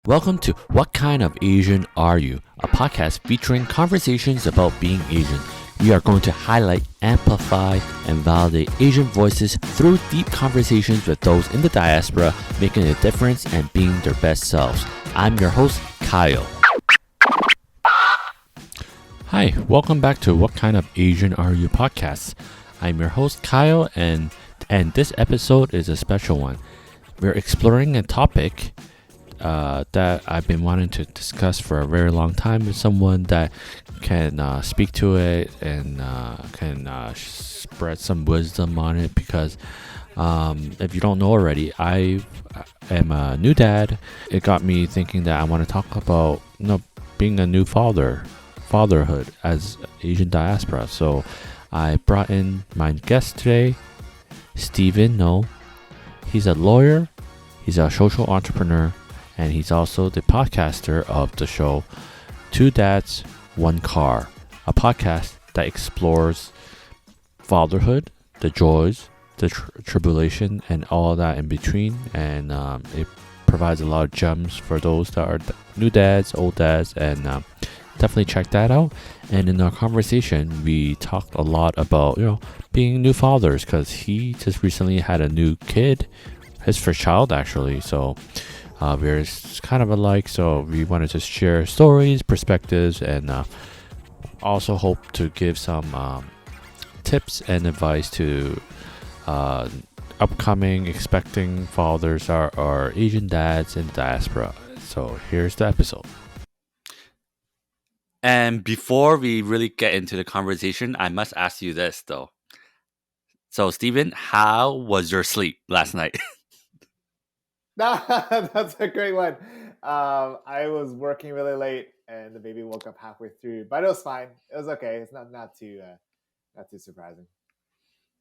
Welcome to What Kind of Asian Are You? A podcast featuring conversations about being Asian. We are going to highlight, amplify, and validate Asian voices through deep conversations with those in the diaspora making a difference and being their best selves. I'm your host, Kyle. Hi, welcome back to What Kind of Asian Are You podcast. I'm your host, Kyle, and this episode is a special one. We're exploring a topic that I've been wanting to discuss for a very long time with someone that can speak to it and can spread some wisdom on it because if you don't know already, I am a new dad. It got me thinking that I want to talk about being a new fatherhood as Asian diaspora. So I brought in my guest today, Steven No. He's a lawyer, he's a social entrepreneur, and he's also the podcaster of the show Two Dads, One Car, a podcast that explores fatherhood, the joys, the tribulation, and all that in between. And it provides a lot of gems for those that are new dads, old dads, and definitely check that out. And in our conversation, we talked a lot about being new fathers because he just recently had a new kid, his first child actually. So we're kind of alike, so we want to just share stories, perspectives, and also hope to give some tips and advice to upcoming expecting fathers or Asian dads in the diaspora. So here's the episode. And before we really get into the conversation, I must ask you this though. So, Steven, how was your sleep last night? That's a great one. I was working really late, and the baby woke up halfway through, but it was fine. It was okay. It's not too surprising.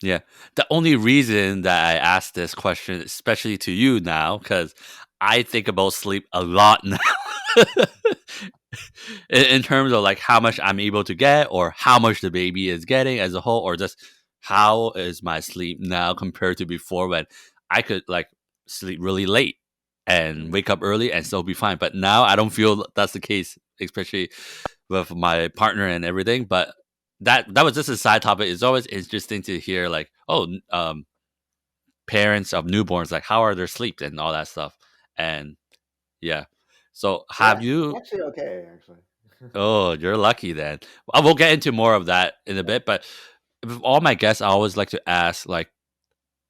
Yeah. The only reason that I asked this question, especially to you now, because I think about sleep a lot now. in terms of like how much I'm able to get or how much the baby is getting as a whole, or just how is my sleep now compared to before when I could like sleep really late and wake up early and still be fine. But now I don't feel that's the case, especially with my partner and everything. But that was just a side topic. It's always interesting to hear like, parents of newborns, like how are their sleep and all that stuff. And yeah. So have Yeah, you actually okay, actually. Oh, you're lucky then. We'll get into more of that in a Yeah. bit, but with all my guests, I always like to ask, like,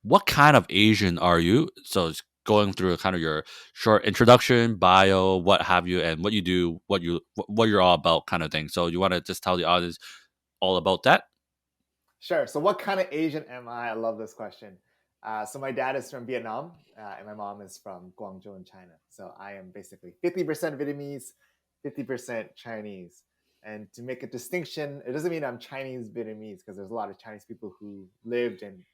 what kind of Asian are you? So it's going through kind of your short introduction, bio, what have you, and what you do, what you're all about, kind of thing. So you want to just tell the audience all about that? Sure. So, what kind of Asian am I? I love this question. So, my dad is from Vietnam, and my mom is from Guangzhou in China. So, I am basically 50% Vietnamese, 50% Chinese. And to make a distinction, it doesn't mean I'm Chinese Vietnamese because there's a lot of Chinese people who lived and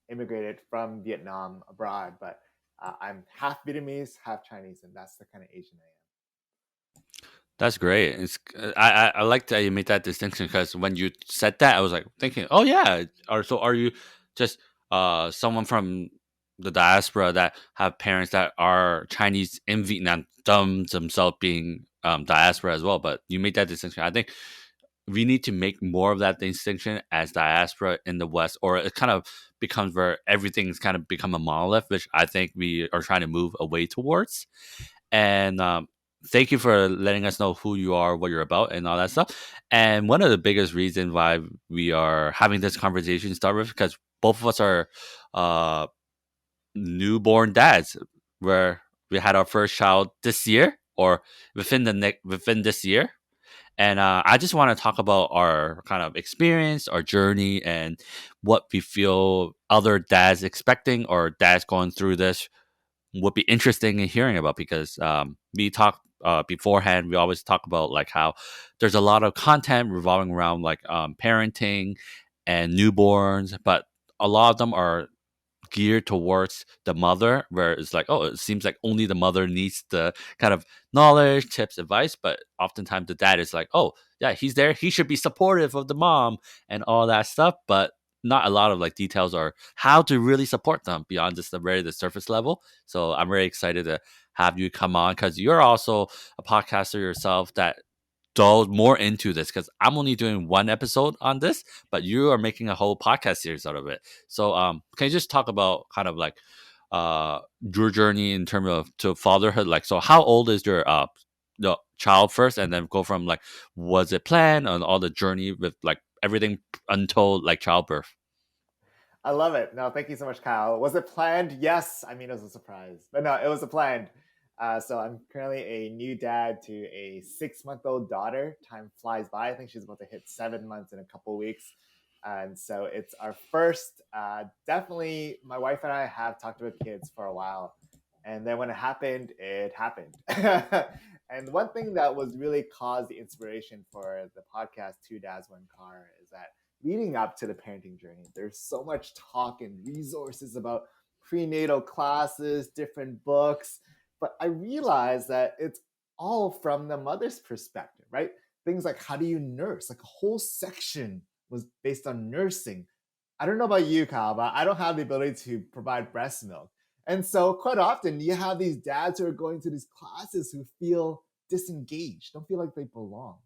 immigrated from Vietnam abroad, but I'm half Vietnamese, half Chinese, and that's the kind of Asian I am. That's great. I like that you made that distinction because when you said that, I was like thinking, oh yeah, are you just someone from the diaspora that have parents that are Chinese in Vietnam, themselves being diaspora as well? But you made that distinction. I think we need to make more of that distinction as diaspora in the West, or it kind of becomes where everything's kind of become a monolith, which I think we are trying to move away towards. And thank you for letting us know who you are, what you're about, and all that stuff. And one of the biggest reasons why we are having this conversation start with because both of us are uh, newborn dads, where we had our first child this year or within this year. And I just want to talk about our kind of experience, our journey, and what we feel other dads expecting or dads going through this would be interesting in hearing about because we talked beforehand. We always talk about like how there's a lot of content revolving around like parenting and newborns, but a lot of them are geared towards the mother, where it's like, oh, it seems like only the mother needs the kind of knowledge, tips, advice, but oftentimes the dad is like, oh, yeah, he's there, he should be supportive of the mom and all that stuff, but not a lot of like details or how to really support them beyond just the very the surface level. So I'm very excited to have you come on because you're also a podcaster yourself that delve more into this because I'm only doing one episode on this, but you are making a whole podcast series out of it. So can you just talk about kind of like your journey in terms of to fatherhood? Like, so how old is your the child first, and then go from like was it planned and all the journey with like everything until like childbirth? I love it. No, thank you so much, Kyle. Was it planned? Yes. I mean, it was a surprise, but no, it was a planned. So I'm currently a new dad to a 6-month-old daughter. Time flies by. I think she's about to hit 7 months in a couple weeks. And so it's our first. Definitely, my wife and I have talked about kids for a while. And then when it happened. And one thing that was really caused the inspiration for the podcast, Two Dads, One Car, is that leading up to the parenting journey, there's so much talk and resources about prenatal classes, different books. But I realized that it's all from the mother's perspective, right? Things like how do you nurse? Like a whole section was based on nursing. I don't know about you, Kyle, but I don't have the ability to provide breast milk. And so quite often you have these dads who are going to these classes who feel disengaged, don't feel like they belong.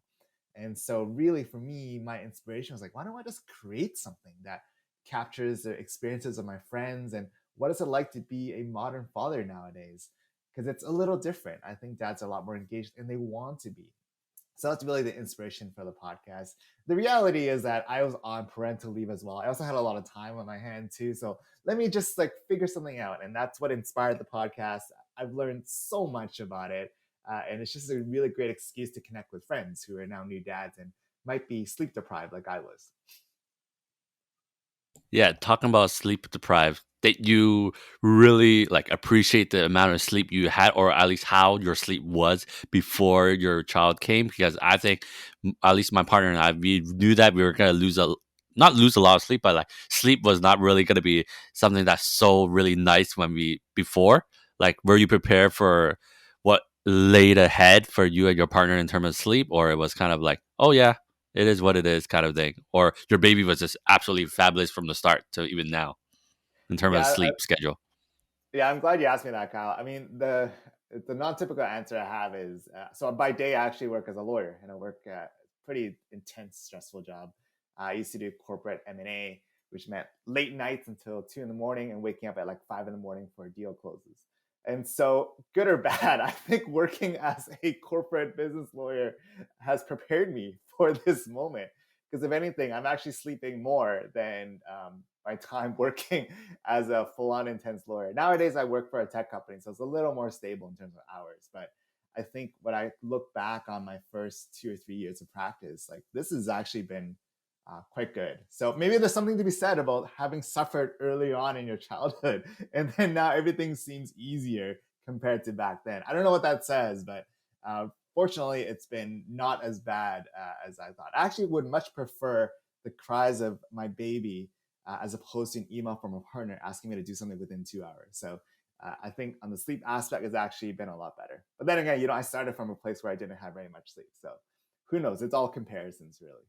And so, really, for me, my inspiration was like, why don't I just create something that captures the experiences of my friends and what is it like to be a modern father nowadays? Because it's a little different. I think dads are a lot more engaged and they want to be. So that's really the inspiration for the podcast. The reality is that I was on parental leave as well. I also had a lot of time on my hand too. So let me just like figure something out. And that's what inspired the podcast. I've learned so much about it. And it's just a really great excuse to connect with friends who are now new dads and might be sleep deprived like I was. Yeah, talking about sleep deprived, that you really like appreciate the amount of sleep you had, or at least how your sleep was before your child came. Because I think, at least my partner and I, we knew that we were gonna lose a not lose a lot of sleep, but like sleep was not really gonna be something that's so really nice when we before. Like, were you prepared for what laid ahead for you and your partner in terms of sleep, or it was kind of like, oh yeah, it is what it is kind of thing, or your baby was just absolutely fabulous from the start to even now in terms of Yeah, sleep schedule? yeah, I'm glad you asked me that, Kyle. I mean, the non-typical answer I have is so by day I actually work as a lawyer, and I work at a pretty intense, stressful job. I used to do corporate M&A, which meant late nights until 2 in the morning and waking up at like 5 in the morning for deal closes. And so, good or bad, I think working as a corporate business lawyer has prepared me for this moment. Because if anything, I'm actually sleeping more than my time working as a full-on intense lawyer. Nowadays, I work for a tech company, so it's a little more stable in terms of hours. But I think when I look back on my first 2 or 3 years of practice, like this has actually been quite good. So maybe there's something to be said about having suffered early on in your childhood, and then now everything seems easier compared to back then. I don't know what that says, but uh, fortunately, it's been not as bad as I thought. I actually would much prefer the cries of my baby as opposed to an email from a partner asking me to do something within 2 hours. So I think on the sleep aspect, it's actually been a lot better. But then again, I started from a place where I didn't have very much sleep. So who knows? It's all comparisons, really.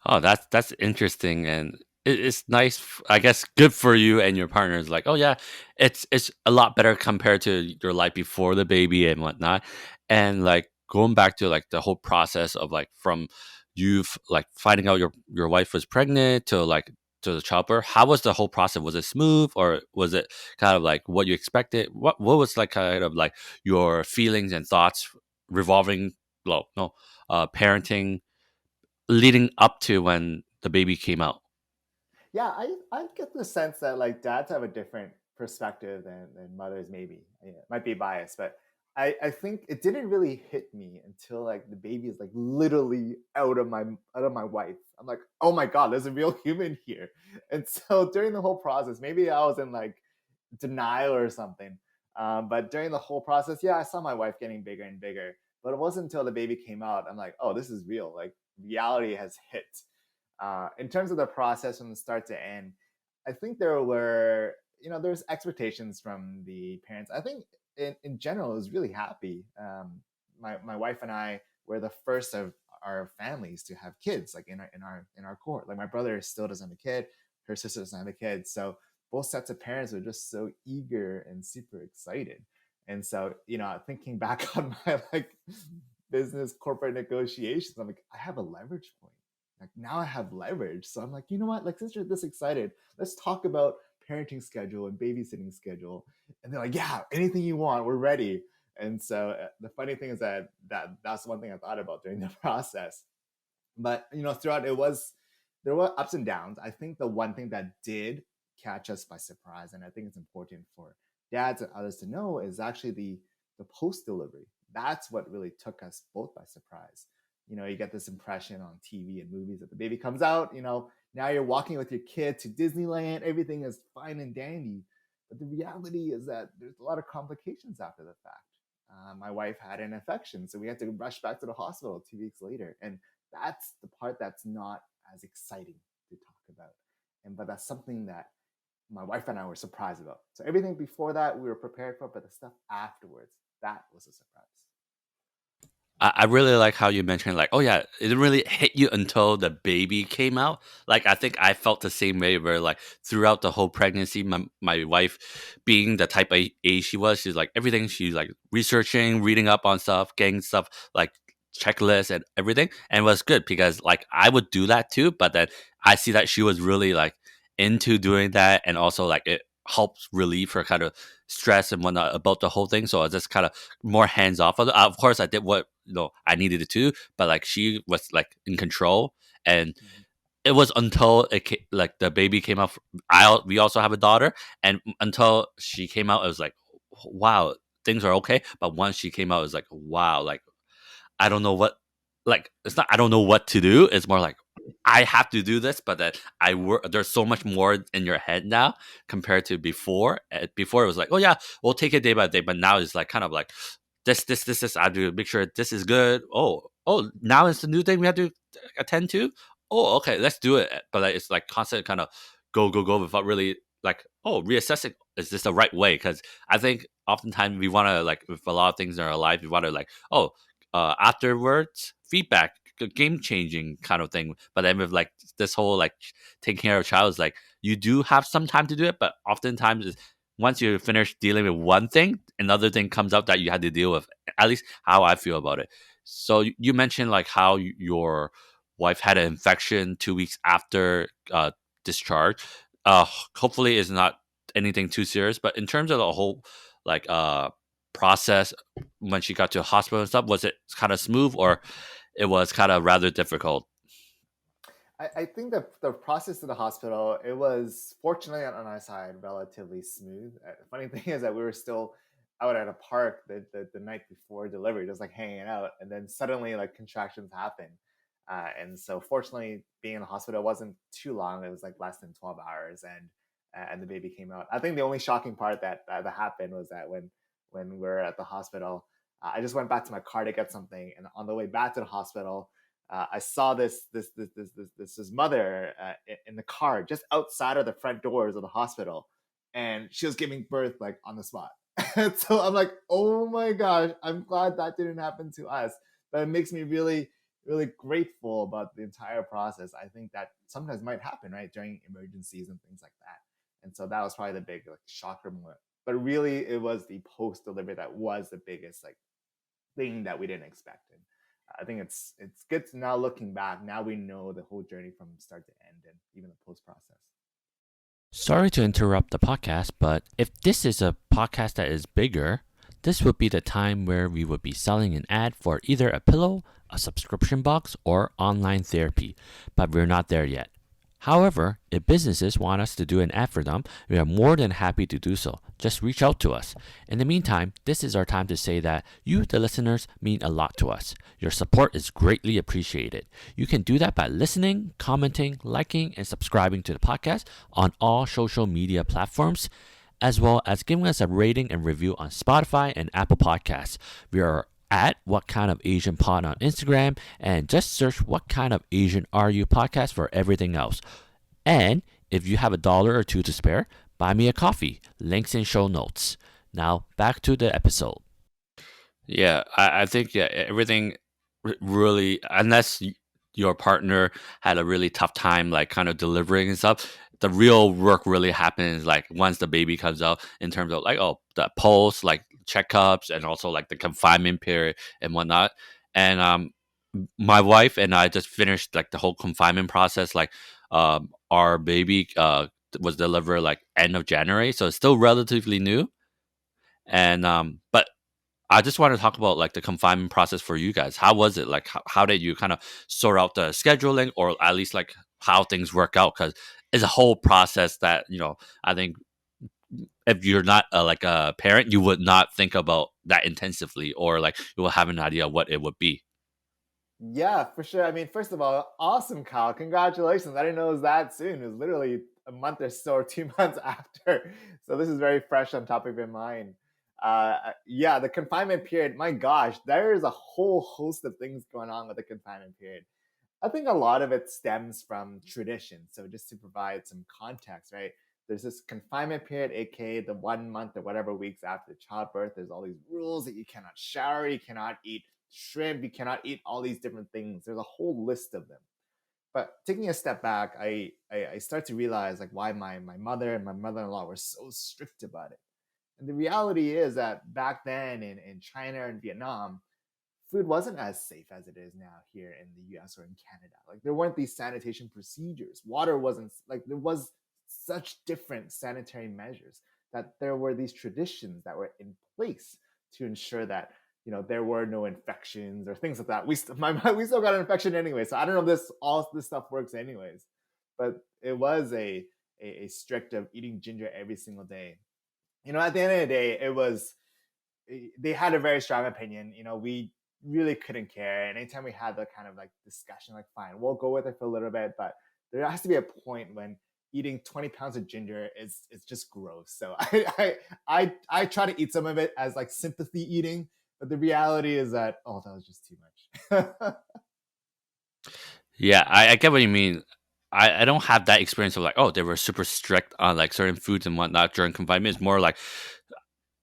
Oh, that's interesting, and it's nice. I guess good for you and your partners. Like, oh yeah, it's a lot better compared to your life before the baby and whatnot. And like going back to like the whole process of like from you've like finding out your wife was pregnant to like to the childbirth. How was the whole process? Was it smooth, or was it kind of like what you expected? What was like kind of like your feelings and thoughts revolving? Well, no, parenting leading up to when the baby came out. Yeah, I get the sense that like dads have a different perspective than mothers. Maybe it might be biased, but I think it didn't really hit me until like the baby is like literally out of my wife. I'm like, oh my god, there's a real human here. And so during the whole process, maybe I was in like denial or something. But during the whole process, yeah, I saw my wife getting bigger and bigger. But it wasn't until the baby came out, I'm like, oh, this is real. Like reality has hit. In terms of the process from the start to end, I think there's expectations from the parents. I think in general, it was really happy. My wife and I were the first of our families to have kids, like in our cohort. Like my brother still doesn't have a kid, her sister doesn't have a kid, so both sets of parents are just so eager and super excited. And so, thinking back on my like business corporate negotiations, I'm like, I have a leverage point. Like now I have leverage. So I'm like, you know what? Like since you're this excited, let's talk about parenting schedule and babysitting schedule. And they're like, yeah, anything you want, we're ready. And so the funny thing is that's one thing I thought about during the process. But throughout there were ups and downs. I think the one thing that did catch us by surprise, and I think it's important for dads and others to know, is actually the post delivery. That's what really took us both by surprise. You get this impression on TV and movies that the baby comes out, now you're walking with your kid to Disneyland, everything is fine and dandy. But the reality is that there's a lot of complications after the fact. My wife had an infection, so we had to rush back to the hospital 2 weeks later. And that's the part that's not as exciting to talk about. But that's something that my wife and I were surprised about. So everything before that we were prepared for, but the stuff afterwards, that was a surprise. I really like how you mentioned, like, oh yeah, it didn't really hit you until the baby came out. Like, I think I felt the same way where, like, throughout the whole pregnancy, my wife, being the type of age she was, she's like, everything, she's like researching, reading up on stuff, getting stuff, like, checklists and everything. And it was good because, like, I would do that too, but then I see that she was really, like, into doing that. And also, like, it helps relieve her kind of stress and whatnot about the whole thing. So I was just kind of more hands off. Of course, I did what I needed it to, but like she was like in control, and Mhm. it was until like the baby came out. We also have a daughter, and until she came out, it was like, wow, things are okay. But once she came out, it was like, wow, like I don't know what, like it's not I don't know what to do. It's more like I have to do this, but that I work. There's so much more in your head now compared to before. Before it was like, oh yeah, we'll take it day by day, but now it's like kind of like this. I have to make sure this is good. Oh, now it's the new thing we have to attend to. Oh, okay, let's do it. But like, it's like constant kind of go without really like reassessing, is this the right way? Because I think oftentimes we want to, like, with a lot of things in our life, we want to like, afterwards feedback, game changing kind of thing. But then with like this whole like taking care of a child is like, you do have some time to do it, but oftentimes once you finish dealing with one thing, another thing comes up that you had to deal with. At least how I feel about it. So you mentioned like how your wife had an infection 2 weeks after discharge. Hopefully it's not anything too serious, but in terms of the whole like process when she got to the hospital and stuff, was it kind of smooth, or it was kind of rather difficult? I think the process to the hospital, it was fortunately on our side relatively smooth. The funny thing is that we were still out at a park the night before delivery, just like hanging out, and then suddenly like contractions happened. And so fortunately, being in the hospital wasn't too long. It was like less than 12 hours, and the baby came out. I think the only shocking part that happened was that when we were at the hospital, I just went back to my car to get something, and on the way back to the hospital, I saw this mother in the car just outside of the front doors of the hospital, and she was giving birth like on the spot. So I'm like, oh my gosh, I'm glad that didn't happen to us. But it makes me really, really grateful about the entire process. I think that sometimes might happen right during emergencies and things like that. And so that was probably the big like shocker moment. But really, it was the post delivery that was the biggest like thing that we didn't expect. And I think it's good to now looking back. Now we know the whole journey from start to end and even the post process. Sorry to interrupt the podcast, but if this is a podcast that is bigger, this would be the time where we would be selling an ad for either a pillow, a subscription box, or online therapy, but we're not there yet. However, if businesses want us to do an ad for them, we are more than happy to do so. Just reach out to us. In the meantime, this is our time to say that you, the listeners, mean a lot to us. Your support is greatly appreciated. You can do that by listening, commenting, liking, and subscribing to the podcast on all social media platforms, as well as giving us a rating and review on Spotify and Apple Podcasts. We are at What Kind of Asian Pod on Instagram, and just search What Kind of Asian Are You podcast for everything else. And if you have $1 or $2 to spare, buy me a coffee. Links in show notes. Now back to the episode. Yeah, I think everything really, unless your partner had a really tough time, like kind of delivering and stuff, the real work really happens like once the baby comes out, in terms of like, the pulse, like checkups and also like the confinement period and whatnot. And my wife and I just finished like the whole confinement process. Like our baby was delivered like end of January, so it's still relatively new. And but I just want to talk about like the confinement process for you guys. How was it? Like, how did you kind of sort out the scheduling, or at least like how things work out? Because it's a whole process that I think if you're not like a parent, you would not think about that intensively, or like you will have an idea what it would be. Yeah, for sure. I mean, first of all, awesome, Kyle. Congratulations. I didn't know it was that soon. It was literally a month or so, or 2 months after. So this is very fresh on top of your mind. Yeah, the confinement period, my gosh, there is a whole host of things going on with the confinement period. I think a lot of it stems from tradition. So just to provide some context, right? There's this confinement period, aka the 1 month or whatever weeks after childbirth. There's all these rules that you cannot shower, you cannot eat shrimp, you cannot eat all these different things. There's a whole list of them. But taking a step back, I start to realize like why my mother and my mother-in-law were so strict about it. And the reality is that back then in China and Vietnam, food wasn't as safe as it is now here in the US or in Canada. Like there weren't these sanitation procedures. Water wasn't like there was such different sanitary measures that there were these traditions that were in place to ensure that there were no infections or things like that. We still got an infection anyway, so I don't know if all this stuff works anyways. But it was a strict of eating ginger every single day. At the end of the day, they had a very strong opinion. We really couldn't care. And anytime we had the kind of like discussion, like, fine, we'll go with it for a little bit, but there has to be a point when eating 20 pounds of ginger is just gross. So I try to eat some of it as like sympathy eating, but the reality is that that was just too much. Yeah, I get what you mean. I don't have that experience of like, oh, they were super strict on like certain foods and whatnot during confinement. It's more like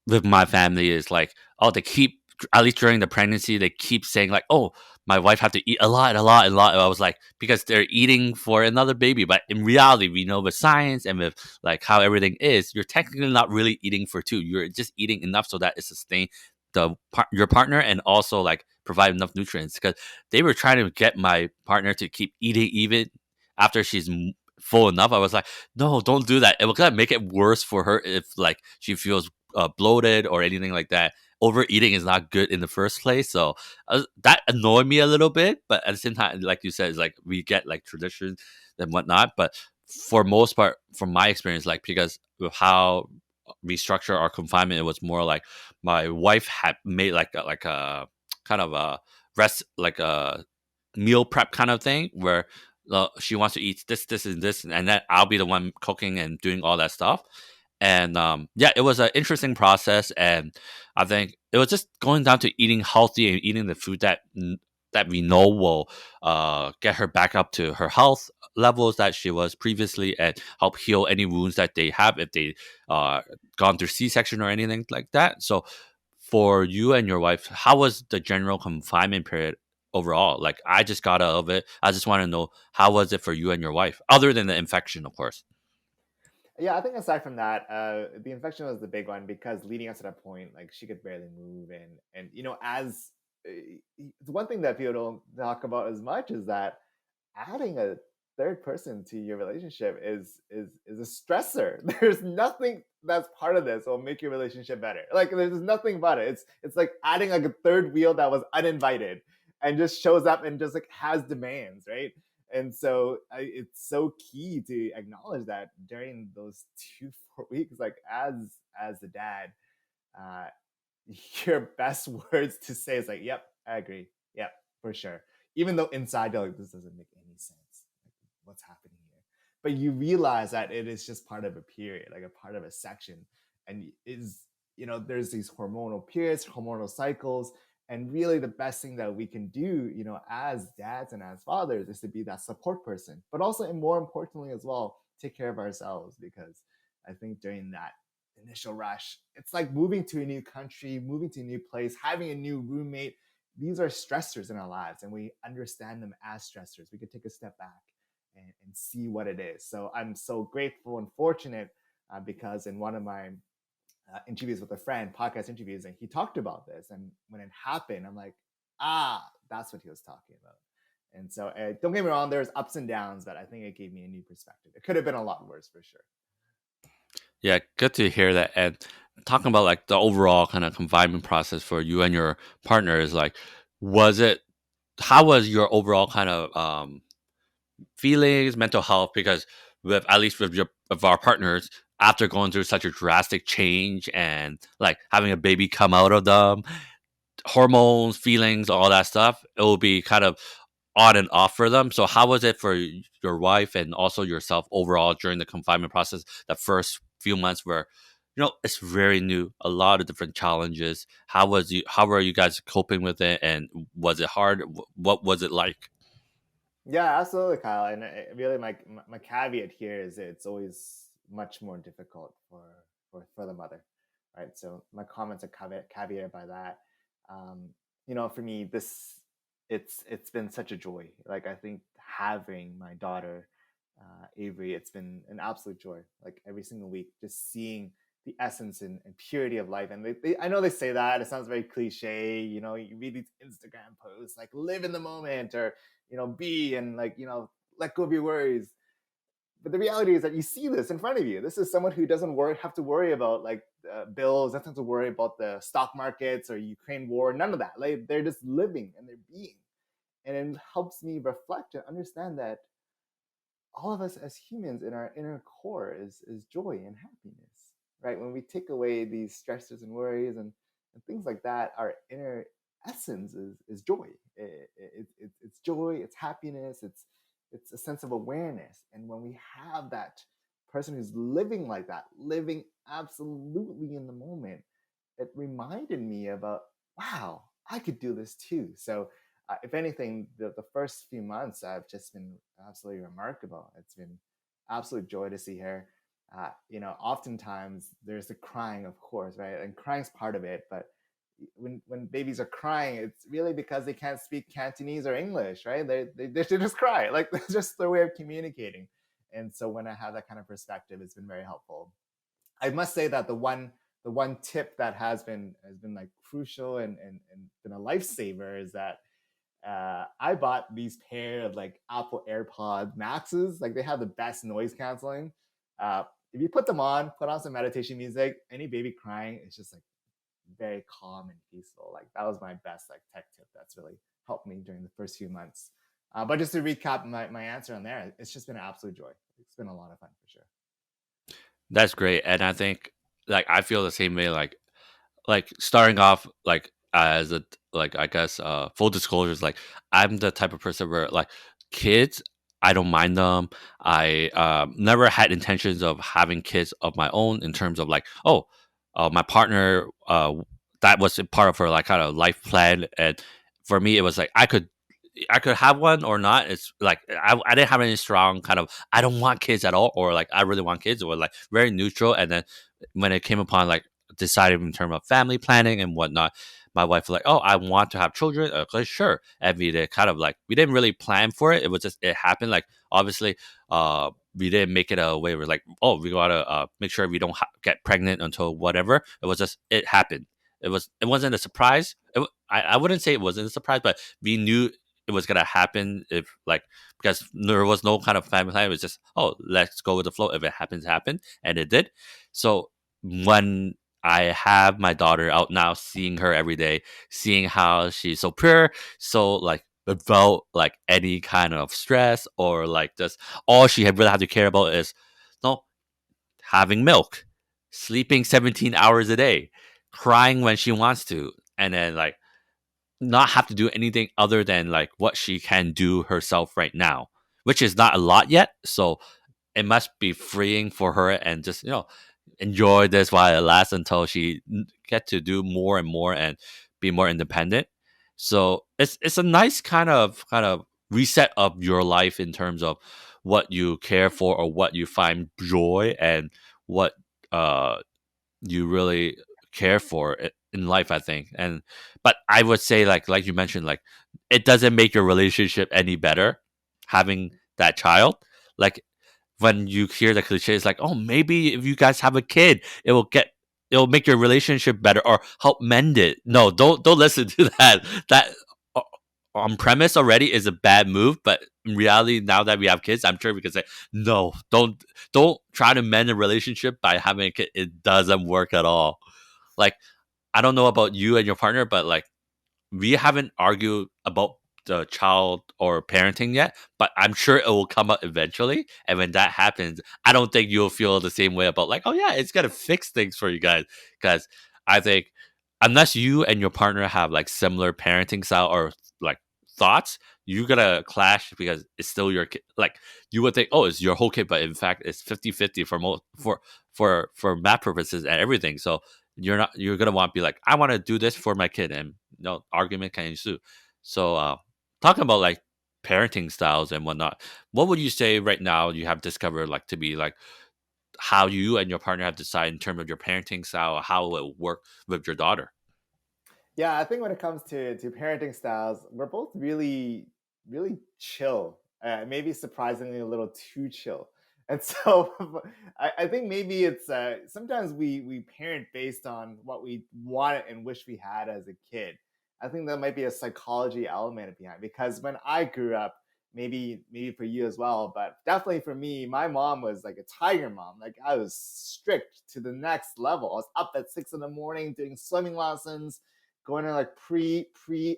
with my family is like, oh, they keep, at least during the pregnancy, they keep saying like, oh, my wife have to eat a lot, a lot, a lot. I was like, because they're eating for another baby. But in reality, we know with science and with like how everything is, you're technically not really eating for two. You're just eating enough so that it sustains your partner and also like provide enough nutrients. Because they were trying to get my partner to keep eating even after she's full enough. I was like, no, don't do that. It will kind of make it worse for her if like she feels bloated or anything like that. Overeating is not good in the first place, so that annoyed me a little bit. But at the same time, like you said, it's like we get like traditions and whatnot. But for most part, from my experience, like because of how we structure our confinement, it was more like my wife had made like a kind of a rest like a meal prep kind of thing where she wants to eat this, this, and this, and then I'll be the one cooking and doing all that stuff. And yeah, it was an interesting process, and I think it was just going down to eating healthy and eating the food that we know will get her back up to her health levels that she was previously, and help heal any wounds that they have if they uh, gone through C-section or anything like that. So, for you and your wife, how was the general confinement period overall? Like, I just got out of it. I just want to know how was it for you and your wife, other than the infection, of course. Yeah, I think aside from that, the infection was the big one because leading us to that point, like she could barely move, and as the one thing that people don't talk about as much is that adding a third person to your relationship is a stressor. There's nothing that's part of this will make your relationship better. Like there's nothing about it. It's like adding like a third wheel that was uninvited and just shows up and just like has demands, right? And so it's so key to acknowledge that during those 2 4 weeks, like as the dad, uh, your best words to say is like, "Yep, I agree. Yep, for sure." Even though inside you're like, "This doesn't make any sense. Like, what's happening here?" But you realize that it is just part of a period, like a part of a section, and there's these hormonal periods, hormonal cycles, and really the best thing that we can do, as dads and as fathers, is to be that support person, but also, and more importantly as well, take care of ourselves because I think during that initial rush. It's like moving to a new country, moving to a new place, having a new roommate. These are stressors in our lives, and we understand them as stressors. We could take a step back and see what it is. So I'm so grateful and fortunate because in one of my interviews with a friend, podcast interviews, and he talked about this. And when it happened, I'm like, ah, that's what he was talking about. And so, don't get me wrong, there's ups and downs, but I think it gave me a new perspective. It could have been a lot worse for sure. Yeah, good to hear that. And talking about like the overall kind of confinement process for you and your partner is like, was it? How was your overall kind of feelings, mental health? Because with at least with your of our partners, after going through such a drastic change and like having a baby come out of them, hormones, feelings, all that stuff, it will be kind of on and off for them. So how was it for your wife and also yourself overall during the confinement process? The first few months where it's very new, a lot of different challenges. How were you guys coping with it, and was it hard? What was it like? Yeah, absolutely, Kyle. And really, my caveat here is it's always much more difficult for the mother, right? So my comments are caveat by that. Um, for me, it's been such a joy. Like I think having my daughter, Avery, it's been an absolute joy. Like every single week, just seeing the essence and purity of life. And I know they say that it sounds very cliche. You read these Instagram posts like live in the moment or be and like let go of your worries. But the reality is that you see this in front of you. This is someone who doesn't have to worry about like bills, doesn't have to worry about the stock markets or Ukraine war, none of that. Like they're just living and they're being, and it helps me reflect and understand that all of us as humans in our inner core is joy and happiness, right? When we take away these stresses and worries and things like that, our inner essence is joy. It's joy, it's happiness, it's a sense of awareness. And when we have that person who's living like that, living absolutely in the moment, it reminded me about, wow, I could do this too. So if anything, the first few months have just been absolutely remarkable. It's been absolute joy to see her. Oftentimes there's the crying, of course, right? And crying's part of it, but when babies are crying, it's really because they can't speak Cantonese or English, right? They should just cry, like that's just their way of communicating. And so when I have that kind of perspective, it's been very helpful. I must say that the one tip that has been like crucial and been a lifesaver is that I bought these pair of like Apple AirPod Maxes. Like they have the best noise canceling. If you put on some meditation music, any baby crying, it's just like very calm and peaceful. Like that was my best like tech tip that's really helped me during the first few months. But just to recap my answer on there, it's just been an absolute joy. It's been a lot of fun for sure. That's great, and I think like I feel the same way. Like starting off like as a like I guess full disclosure is like I'm the type of person where like kids I don't mind them. I never had intentions of having kids of my own in terms of like my partner that was a part of her like kind of life plan, and for me it was like I could have one or not. It's like I didn't have any strong kind of I don't want kids at all or like I really want kids. It was like very neutral. And then when it came upon like deciding in terms of family planning and whatnot, my wife was like, "Oh, I want to have children." Okay, sure. And we did kind of like we didn't really plan for it. It was just it happened. Like obviously, we didn't make it a way where like, oh, we gotta make sure we don't get pregnant until whatever. It was just it happened. It wasn't a surprise. I wouldn't say it wasn't a surprise, but we knew it was gonna happen if like because there was no kind of family plan. It was just let's go with the flow. If it happens, happen, and it did. So when I have my daughter out now, seeing her every day, seeing how she's so pure, so like without like any kind of stress or like just all she really had to care about is no having milk, sleeping 17 hours a day, crying when she wants to, and then like not have to do anything other than like what she can do herself right now, which is not a lot yet. So it must be freeing for her and just enjoy this while it lasts until she get to do more and more and be more independent. So it's a nice kind of reset of your life in terms of what you care for or what you find joy and what uh you really care for in life, I think. And but I would say like you mentioned, like it doesn't make your relationship any better having that child. Like when you hear the cliche, it's like, oh, maybe if you guys have a kid, it will get it'll make your relationship better or help mend it. No, don't listen to that. That uh, on premise already is a bad move, but in reality, now that we have kids, I'm sure we can say no. Don't try to mend a relationship by having a kid. It doesn't work at all. Like I don't know about you and your partner, but like we haven't argued about the child or parenting yet, but I'm sure it will come up eventually. And when that happens, I don't think you'll feel the same way about like, oh yeah, it's gonna fix things for you guys. Because I think unless you and your partner have like similar parenting style or like thoughts, you're gonna clash because it's still your kid. Like you would think, oh, it's your whole kid, but in fact, it's 50-50 for most for math purposes and everything. So you're gonna want to be like, I want to do this for my kid, and no argument can ensue. So talking about like parenting styles and whatnot, what would you say right now you have discovered like to be like how you and your partner have decided in terms of your parenting style, how it will work with your daughter? Yeah, I think when it comes to parenting styles, we're both really chill. Maybe surprisingly a little too chill. And so I think maybe it's sometimes we parent based on what we want and wish we had as a kid. I think that might be a psychology element behind because when I grew up, maybe for you as well, but definitely for me, my mom was like a tiger mom. Like I was strict to the next level. I was up at 6 in the morning doing swimming lessons, going to like pre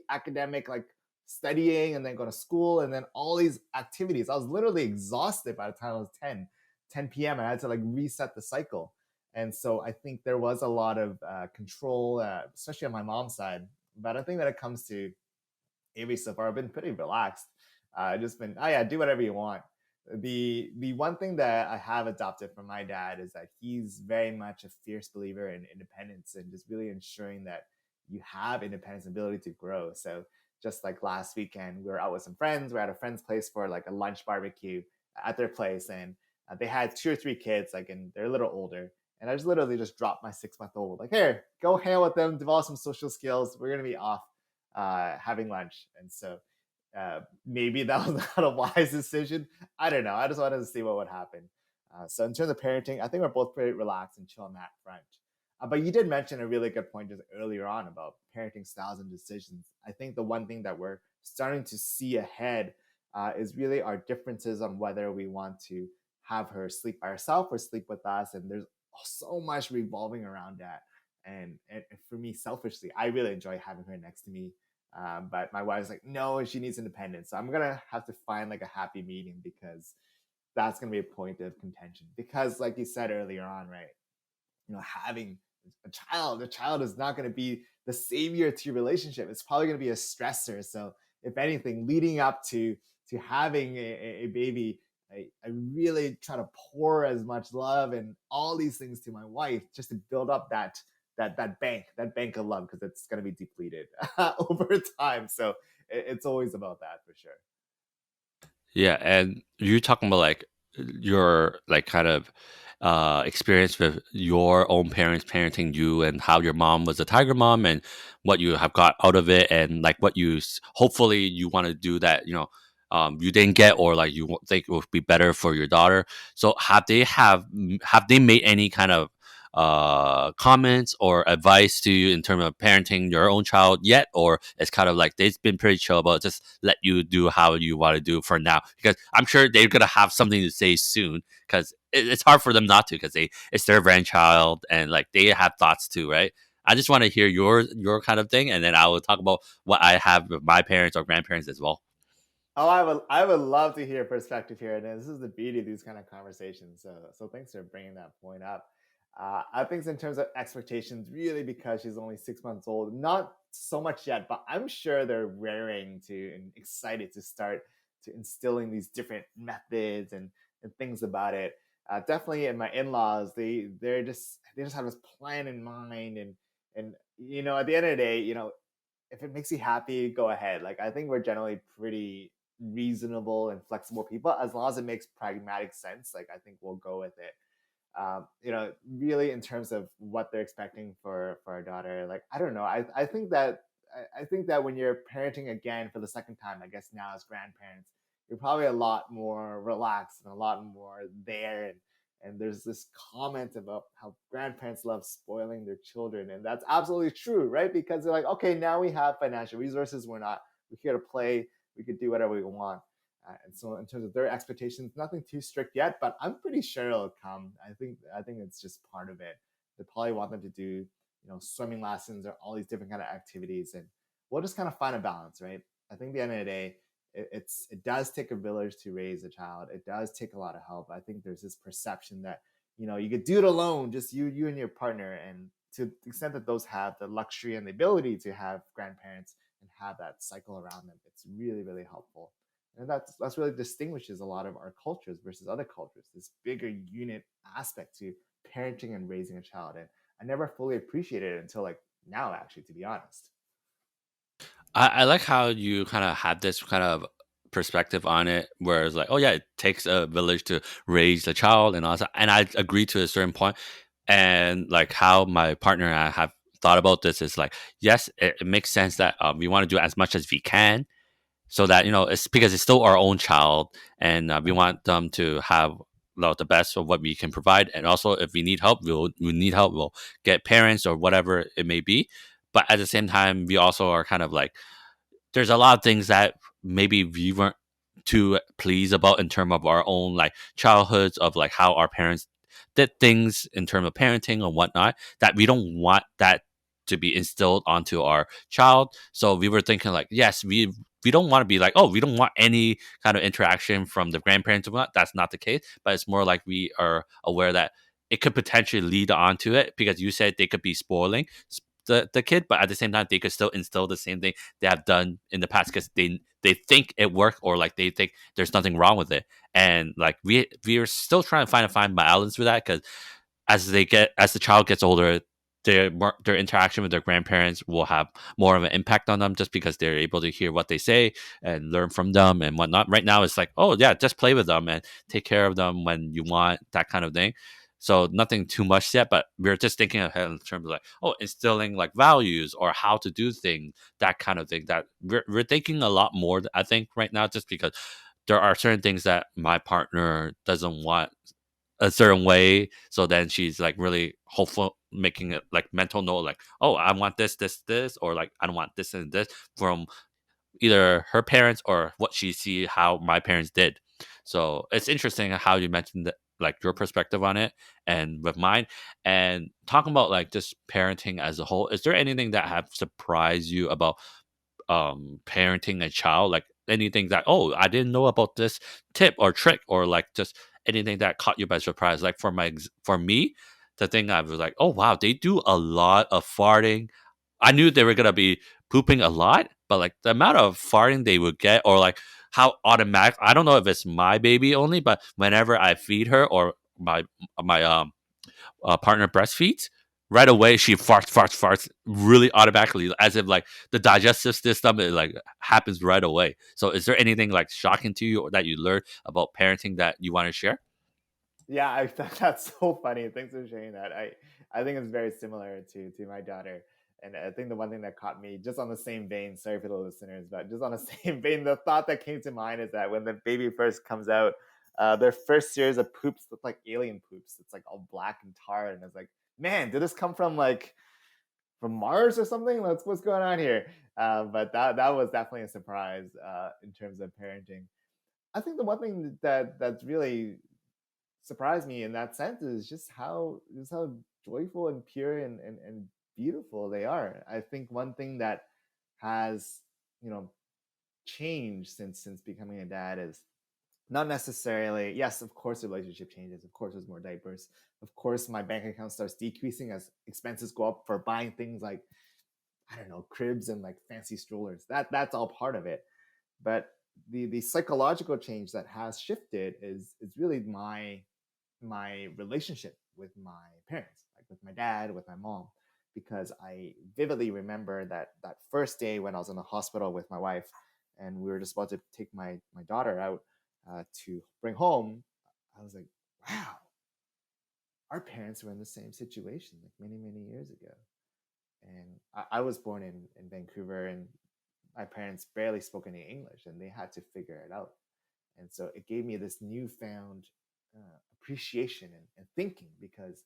academic like studying, and then go to school, and then all these activities. I was literally exhausted by the time I was 10 p.m. and I had to like reset the cycle. And so I think there was a lot of control, especially on my mom's side. But I think that it comes to Avery so far, I've been pretty relaxed. Just been, oh yeah, do whatever you want. The one thing that I have adopted from my dad is that he's very much a fierce believer in independence and just really ensuring that you have independence and ability to grow. So just like last weekend, we were out with some friends. We're at a friend's place for like a lunch barbecue at their place, and they had 2 or 3 kids, like, and they're a little older. And I just literally just dropped my 6 month old, like, here, go hang out with them, develop some social skills. We're gonna be off having lunch. And so maybe that was not a wise decision. I don't know. I just wanted to see what would happen. So in terms of parenting, I think we're both pretty relaxed and chill on that front. But you did mention a really good point just earlier on about parenting styles and decisions. I think the one thing that we're starting to see ahead is really our differences on whether we want to have her sleep by herself or sleep with us. And there's so much revolving around that. And for me, selfishly, I really enjoy having her next to me, but my wife's like, no, she needs independence. So I'm gonna have to find like a happy medium because that's gonna be a point of contention. Because like you said earlier on, right? Having a child is not gonna be the savior to your relationship. It's probably gonna be a stressor. So if anything, leading up to having a baby, I really try to pour as much love and all these things to my wife just to build up that bank of love because it's going to be depleted over time. So it's always about that for sure. Yeah, and you're talking about like your like kind of experience with your own parents parenting you and how your mom was a tiger mom and what you have got out of it and like what hopefully you want to do that you didn't get or like think would be better for your daughter. So have they made any kind of comments or advice to you in terms of parenting your own child yet, or it's kind of like they've been pretty chill about just let you do how you want to do for now? Because I'm sure they're gonna have something to say soon. Because it's hard for them not to, because it's their grandchild and like they have thoughts too, right? I just want to hear your kind of thing, and then I will talk about what I have with my parents or grandparents as well. Oh, I would love to hear perspective here, and this is the beauty of these kind of conversations. So thanks for bringing that point up. I think in terms of expectations, really because she's only 6 months old, not so much yet, but I'm sure they're raring to and excited to start to instilling these different methods and things about it. Definitely, in my in-laws, they just have this plan in mind, and at the end of the day, if it makes you happy, go ahead. Like I think we're generally pretty reasonable and flexible people as long as it makes pragmatic sense. Like I think we'll go with it. Really in terms of what they're expecting for our daughter. Like I don't know. I think that when you're parenting again for the second time, I guess now as grandparents, you're probably a lot more relaxed and a lot more there, And there's this comment about how grandparents love spoiling their children, and that's absolutely true, right? Because they're like, okay, now we have financial resources, we're here to play, we could do whatever we want. And so in terms of their expectations, nothing too strict yet, but I'm pretty sure it'll come. I think it's just part of it. They probably want them to do, swimming lessons or all these different kind of activities, and we'll just kind of find a balance, right? I think at the end of the day, it does take a village to raise a child. It does take a lot of help. I think there's this perception that you could do it alone, just you and your partner, and to the extent that those have the luxury and the ability to have grandparents and have that cycle around them, it's really really helpful. And that's really distinguishes a lot of our cultures versus other cultures. This bigger unit aspect to parenting and raising a child, and I never fully appreciated it until like now, actually, to be honest. I like how you kind of have this kind of perspective on it, where it's like, oh yeah, it takes a village to raise a child, and also, and I agree to a certain point. And like how my partner and I have thought about this is like, yes, it makes sense that we want to do as much as we can, so that it's because it's still our own child, and we Mm-hmm. want them to have the best of what we can provide. And also, if we need help, we need help. We'll get parents or whatever it may be. But at the same time, we also are kind of like, there's a lot of things that maybe we weren't too pleased about in terms of our own like childhoods, of like how our parents did things in terms of parenting or whatnot, that we don't want that to be instilled onto our child. So we were thinking like, yes, we don't want to be like, oh, we don't want any kind of interaction from the grandparents or whatnot. That's not the case, but it's more like we are aware that it could potentially lead on to it, because you said they could be spoiling the kid, but at the same time they could still instill the same thing they have done in the past, because they think it worked, or like they think there's nothing wrong with it. And like we are still trying to find balance with that, because as the child gets older, their interaction with their grandparents will have more of an impact on them, just because they're able to hear what they say and learn from them and whatnot. Right now it's like, oh yeah, just play with them and take care of them when you want, that kind of thing. So nothing too much yet, but we're just thinking ahead in terms of like, oh, instilling like values or how to do things, that kind of thing. That we're thinking a lot more, I think, right now, just because there are certain things that my partner doesn't want a certain way. So then she's like really hopeful, making it like mental note, like, oh, I want this, or like I don't want this and this from either her parents or what she see how my parents did. So it's interesting how you mentioned that, like your perspective on it and with mine. And talking about like just parenting as a whole, is there anything that have surprised you about parenting a child, like anything that, oh, I didn't know about this tip or trick, or like just anything that caught you by surprise? Like for me, the thing I was like, oh wow, they do a lot of farting. I knew they were gonna be pooping a lot, but like the amount of farting they would get, or like how automatic, I don't know if it's my baby only, but whenever I feed her, or my partner breastfeeds, right away she farts really automatically, as if like the digestive system, it like happens right away. So is there anything like shocking to you, or that you learned about parenting, that you want to share? Yeah, that's so funny. Thanks for sharing that. I think it's very similar to my daughter, and I think the one thing that caught me, just on the same vein. Sorry for the listeners, but just on the same vein, the thought that came to mind is that when the baby first comes out, their first series of poops look like alien poops. It's like all black and tar, and it's like, man, did this come from like from Mars or something? What's going on here? But that was definitely a surprise in terms of parenting. I think the one thing that's really surprised me in that sense is just how joyful and pure and beautiful they are. I think one thing that has you know changed since becoming a dad is not necessarily, yes, of course the relationship changes, of course there's more diapers, of course my bank account starts decreasing as expenses go up for buying things like, I don't know, cribs and like fancy strollers. That's all part of it. But the psychological change that has shifted is really my relationship with my parents, like with my dad, with my mom, because I vividly remember that first day when I was in the hospital with my wife, and we were just about to take my daughter out to bring home. I was like, wow, our parents were in the same situation like many years ago, and I was born in Vancouver, and my parents barely spoke any English, and they had to figure it out. And so it gave me this newfound appreciation and thinking, because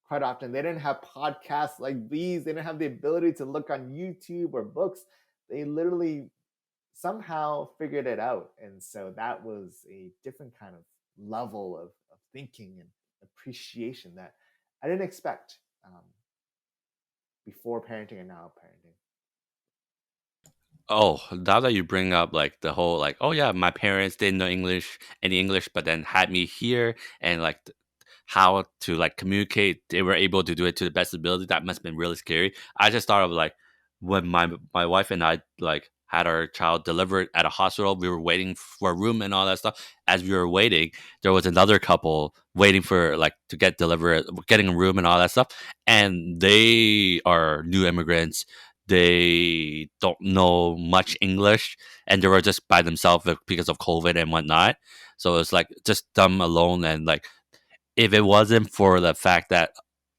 quite often they didn't have podcasts like these. They didn't have the ability to look on YouTube or books. They literally somehow figured it out. And so that was a different kind of level of thinking and appreciation that I didn't expect before parenting and now parenting. Oh, now that you bring up like the whole like, oh yeah, my parents didn't know any English, but then had me here and like how to like communicate. They were able to do it to the best ability. That must have been really scary. I just thought of like when my wife and I like had our child delivered at a hospital. We were waiting for a room and all that stuff. As we were waiting, there was another couple waiting for like to get delivered, getting a room and all that stuff. And they are new immigrants. They don't know much English, and they were just by themselves because of COVID and whatnot. So it's like just them alone, and like if it wasn't for the fact that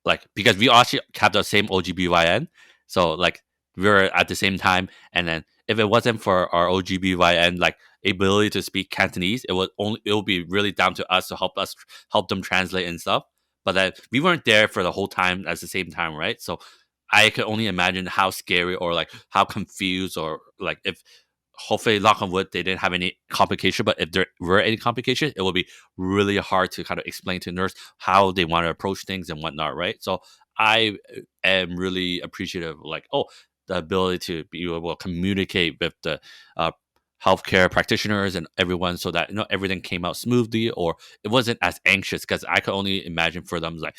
like because we actually have the same OGBYN, so like we were at the same time, and then if it wasn't for our OGBYN like ability to speak Cantonese, it would be really down to us help them translate and stuff. But then we weren't there for the whole time at the same time, right? So I could only imagine how scary or like how confused or like if hopefully knock on wood they didn't have any complication, but if there were any complication it would be really hard to kind of explain to the nurse how they want to approach things and whatnot, right? So I am really appreciative like oh the ability to be able to communicate with the uh, healthcare practitioners and everyone so that everything came out smoothly or it wasn't as anxious because I could only imagine for them like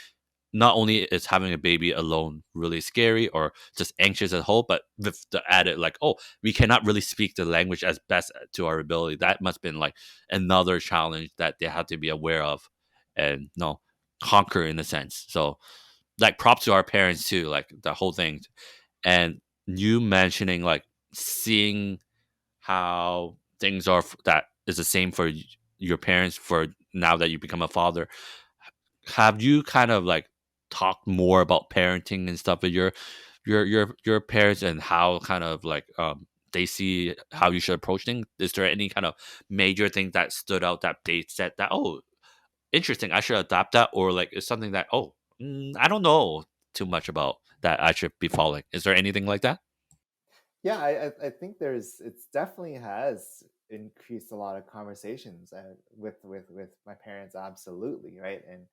not only is having a baby alone really scary or just anxious as a whole, but with the added like, oh, we cannot really speak the language as best to our ability. That must have been like another challenge that they had to be aware of and no conquer in a sense. So like props to our parents too, like the whole thing. And you mentioning like seeing how things are that is the same for your parents for now that you become a father, have you kind of like talked more about parenting and stuff with your parents and how kind of like they see how you should approach things? Is there any kind of major thing that stood out that they said that oh interesting I should adopt that or like it's something that oh I don't know too much about that I should be following? Is there anything like that? Yeah, I think it's definitely has increased a lot of conversations with my parents, absolutely, right? And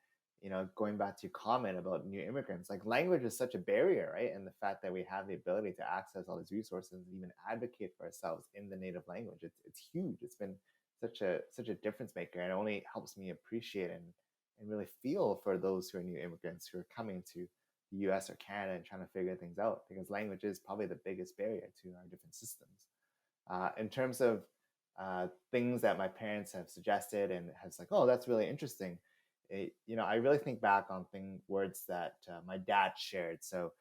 going back to your comment about new immigrants, like language is such a barrier, right? And the fact that we have the ability to access all these resources and even advocate for ourselves in the native language, it's huge. It's been such a difference maker, and it only helps me appreciate and really feel for those who are new immigrants who are coming to the US or Canada and trying to figure things out, because language is probably the biggest barrier to our different systems. In terms of things that my parents have suggested and has like, oh, that's really interesting. I really think back on words that my dad shared. So,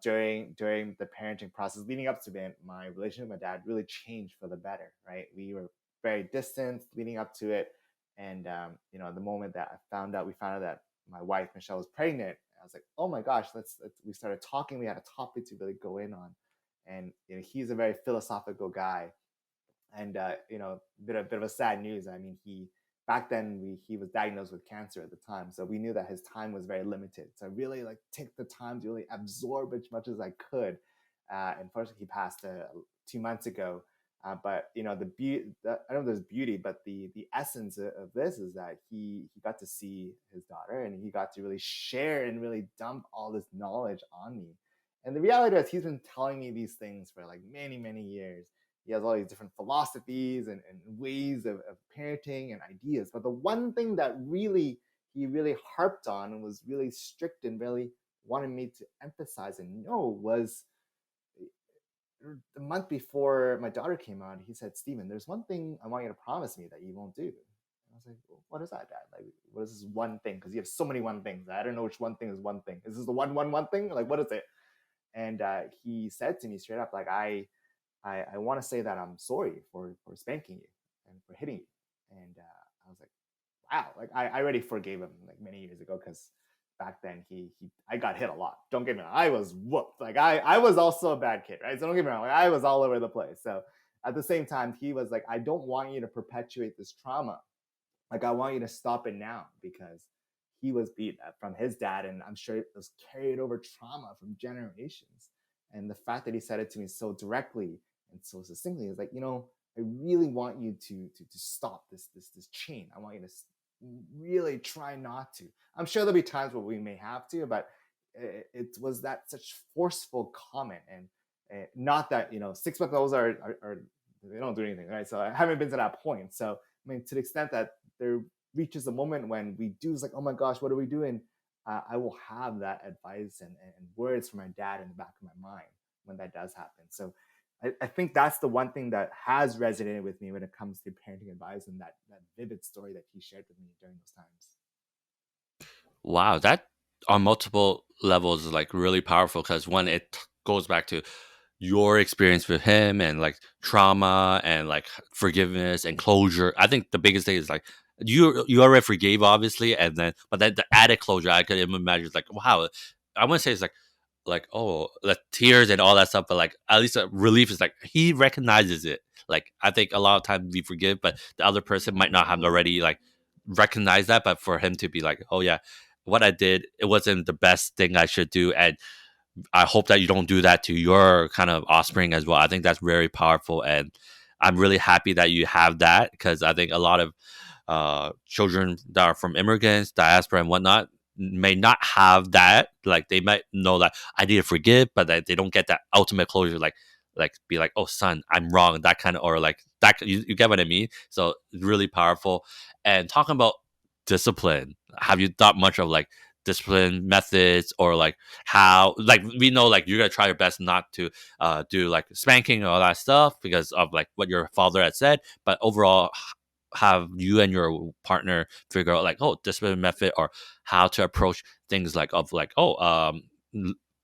during the parenting process leading up to it, my relationship with my dad really changed for the better. Right, we were very distant leading up to it, and the moment that we found out that my wife Michelle was pregnant, I was like, oh my gosh, we started talking. We had a topic to really go in on, and he's a very philosophical guy, and bit of a sad news. I mean, he back then he was diagnosed with cancer at the time, so we knew that his time was very limited. So I really like take the time to really absorb as much as I could. Unfortunately, he passed 2 months ago. But the beauty, I don't know if there's beauty, but the essence of this is that he got to see his daughter, and he got to really share and really dump all this knowledge on me. And the reality is, he's been telling me these things for like many, many years. He has all these different philosophies and ways of parenting and ideas. But the one thing that he really harped on and was really strict and really wanted me to emphasize and know was the month before my daughter came out. He said, Stephen, there's one thing I want you to promise me that you won't do. And I was like, well, what is that, Dad? Like, what is this one thing? Because you have so many one things. I don't know which one thing is one thing. Is this the one thing? Like, what is it? And he said to me straight up, like, I want to say that I'm sorry for spanking you and for hitting you. And I was like, wow, like I already forgave him like many years ago, because back then I got hit a lot. Don't get me wrong, I was whooped. Like I was also a bad kid, right? So don't get me wrong, like I was all over the place. So at the same time, he was like, I don't want you to perpetuate this trauma Like, I want you to stop it now, because he was beat from his dad, and I'm sure it was carried over trauma from generations. And the fact that he said it to me so directly and so succinctly is like, I really want you to stop this chain. I want you to really try not to. I'm sure there'll be times where we may have to, but it was that such forceful comment. And not that 6 month olds are they don't do anything, right? So I haven't been to that point. So I mean, to the extent that there reaches a moment when we do, it's like, oh my gosh, what are we doing? I will have that advice and words from my dad in the back of my mind when that does happen. So I think that's the one thing that has resonated with me when it comes to parenting advice, and that vivid story that he shared with me during those times. Wow, that on multiple levels is like really powerful because one, it goes back to your experience with him and like trauma and like forgiveness and closure. I think the biggest thing is like you already forgave obviously, and then but then the added closure I could imagine is like wow. I want to say it's like oh the tears and all that stuff, but like at least a relief is like he recognizes it. Like I think a lot of times we forgive, but the other person might not have already like recognized that, but for him to be like oh yeah, what I did, it wasn't the best thing I should do, and I hope that you don't do that to your kind of offspring as well. I think that's very powerful, and I'm really happy that you have that because I think a lot of children that are from immigrants, diaspora, and whatnot may not have that. Like they might know that I need to forgive, but they don't get that ultimate closure. Like be like, oh son, I'm wrong. That kind of or like that. You get what I mean? So it's really powerful. And talking about discipline, have you thought much of like discipline methods or like how like we know like you're gonna try your best not to do like spanking and all that stuff because of like what your father had said, but overall have you and your partner figure out like oh discipline method or how to approach things like of like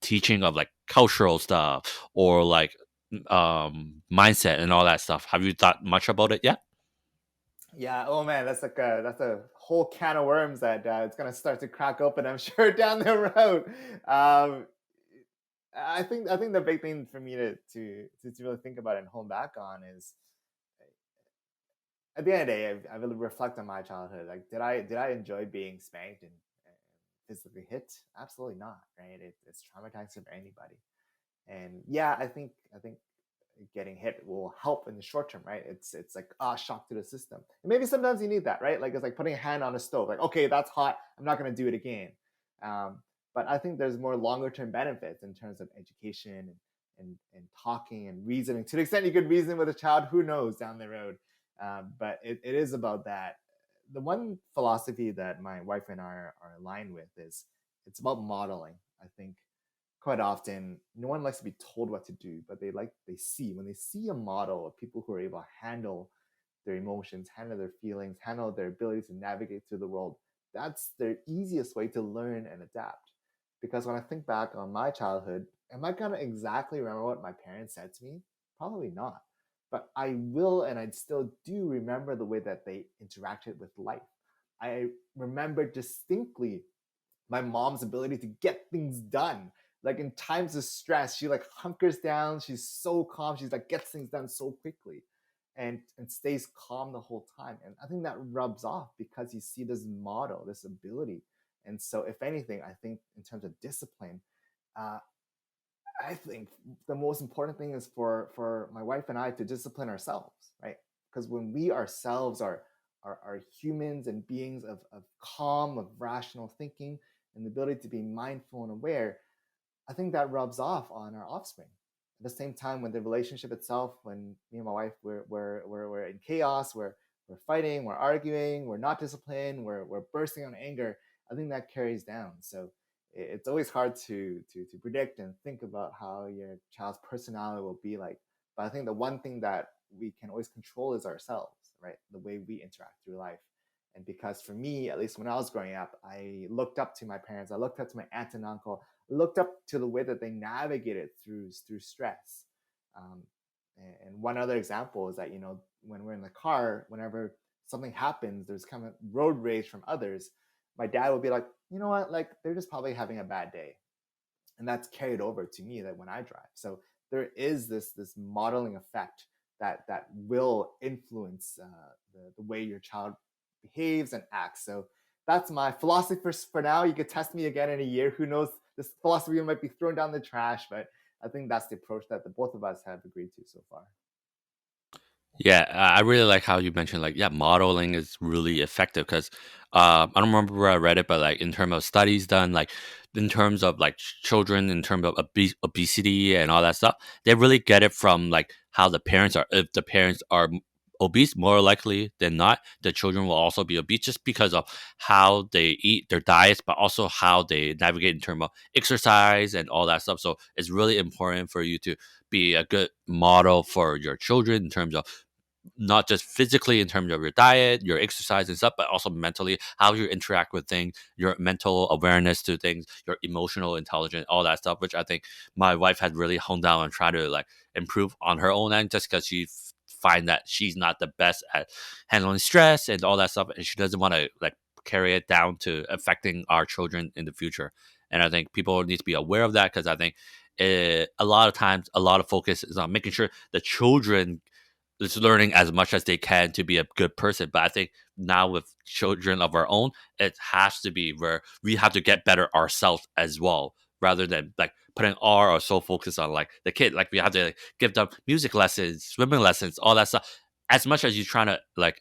teaching of like cultural stuff or like mindset and all that stuff? Have you thought much about it yet? Yeah. Oh man, that's a whole can of worms that it's gonna start to crack open, I'm sure, down the road. Um, I think the big thing for me to really think about and hone back on is, at the end of the day, I really reflect on my childhood. Like, did I enjoy being spanked and physically hit? Absolutely not. Right? It's traumatizing for anybody. And yeah, I think getting hit will help in the short term, right? It's like shock to the system. And maybe sometimes you need that, right? Like it's like putting a hand on a stove. Like, okay, that's hot. I'm not gonna do it again. Um, but I think there's more longer term benefits in terms of education and talking and reasoning. To the extent you could reason with a child, who knows down the road. But it is about that. The one philosophy that my wife and I are aligned with is it's about modeling. I think quite often no one likes to be told what to do, but they see when they see a model of people who are able to handle their emotions, handle their feelings, handle their ability to navigate through the world. That's their easiest way to learn and adapt. Because when I think back on my childhood, am I gonna exactly remember what my parents said to me? Probably not. But I will, and I still do remember the way that they interacted with life. I remember distinctly my mom's ability to get things done. Like in times of stress, she like hunkers down. She's so calm. She's like gets things done so quickly, and stays calm the whole time. And I think that rubs off because you see this model, this ability. And so, if anything, I think in terms of discipline, uh, I think the most important thing is for my wife and I to discipline ourselves, right? Because when we ourselves are humans and beings of calm, of rational thinking, and the ability to be mindful and aware, I think that rubs off on our offspring. At the same time, when the relationship itself, when me and my wife we're in chaos, we're fighting, we're arguing, we're not disciplined, we're bursting on anger, I think that carries down. So it's always hard to predict and think about how your child's personality will be like. But I think the one thing that we can always control is ourselves, right? The way we interact through life. And because for me, at least when I was growing up, I looked up to my parents, I looked up to my aunt and uncle, looked up to the way that they navigated through stress. Um, and one other example is that when we're in the car, whenever something happens, there's kind of road rage from others. My dad would be like, you know what, like they're just probably having a bad day, and that's carried over to me that when I drive. So there is this modeling effect that will influence the way your child behaves and acts. So that's my philosophy for now. You could test me again in a year. Who knows? This philosophy might be thrown down the trash, but I think that's the approach that the both of us have agreed to so far. Yeah, I really like how you mentioned like yeah, modeling is really effective because I don't remember where I read it, but like in terms of studies done, like in terms of like children, in terms of obesity and all that stuff, they really get it from like how the parents are. If the parents are obese, more likely than not, the children will also be obese just because of how they eat, their diets, but also how they navigate in terms of exercise and all that stuff. So it's really important for you to be a good model for your children in terms of not just physically in terms of your diet, your exercise and stuff, but also mentally, how you interact with things, your mental awareness to things, your emotional intelligence, all that stuff, which I think my wife had really honed down and tried to like improve on her own end just because she find that she's not the best at handling stress and all that stuff. And she doesn't want to like carry it down to affecting our children in the future. And I think people need to be aware of that because I think a lot of times, a lot of focus is on making sure the children is learning as much as they can to be a good person. But I think now with children of our own, it has to be where we have to get better ourselves as well, rather than like putting all our sole focus on like the kid. Like we have to like, give them music lessons, swimming lessons, all that stuff. As much as you're trying to like